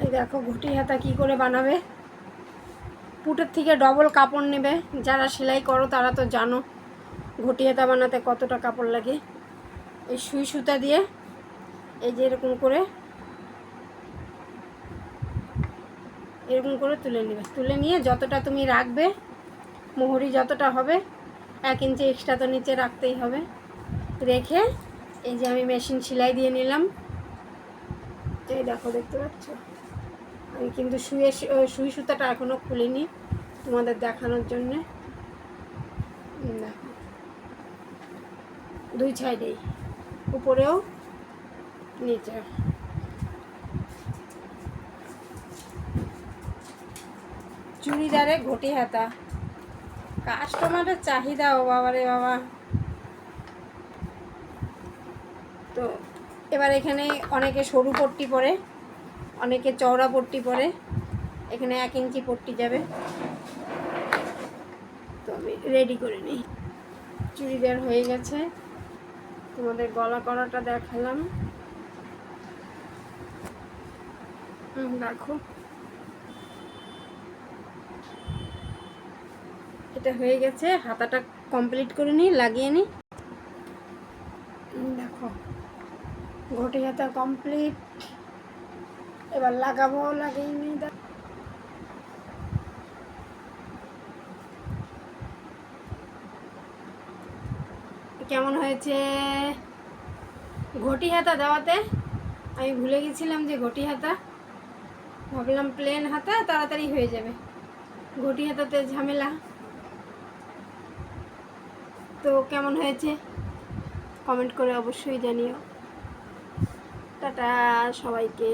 এই দেখো ঘটি হাতা কি করে বানাবে। পুটের থেকে ডবল কাপড় নেবে। যারা সেলাই করো তারা তো জানো ঘটি হাতা বানাতে কতটা কাপড় লাগে। এই সুই সুতা দিয়ে এই যে এরকম করে তুলে নেবে। তুলে নিয়ে যতটা তুমি রাখবে, মোহরি যতটা হবে, 1 ইঞ্চি এক্সট্রা তো নিচে রাখতেই হবে। রেখে এই যে আমি মেশিন সেলাই দিয়ে নিলাম। এই দেখো, দেখতে পাচ্ছ আমি কিন্তু সুই সুতাটা এখনও খুলিনি তোমাদের দেখানোর জন্যে। দেখো, 2 সাইডেই, উপরেও নিচে। চুড়িদারে ঘটি হাতা, কাস্টমারের চাহিদা, ও বাবা রে বাবা। তো এবার এখানে অনেকে সরু পট্টি পরে, অনেকে চওড়া পট্টি পরে। এখানে 1 ইঞ্চি পট্টি যাবে। তো আমি রেডি করে নিই। চুড়িদার হয়ে গেছে, তোমাদের গলা করাটা দেখালাম। দেখো, এটা হয়ে গেছে। হাতাটা কমপ্লিট করে নিই, লাগিয়ে নিই। দেখো, ঘটি হাতা কমপ্লিট। এবার লাগাবো, লাগিয়ে নিই। কেমন হয়েছে? ঘটি হাতা দেওয়াতে আমি ভুলে গেছিলাম যে ঘটি হাতা, ভাবলাম প্লেন হাতা তাড়াতাড়ি হয়ে যাবে, ঘটি হাতাতে ঝামেলা। তো কেমন হয়েছে কমেন্ট করে অবশ্যই জানিও। টাটা সবাইকে।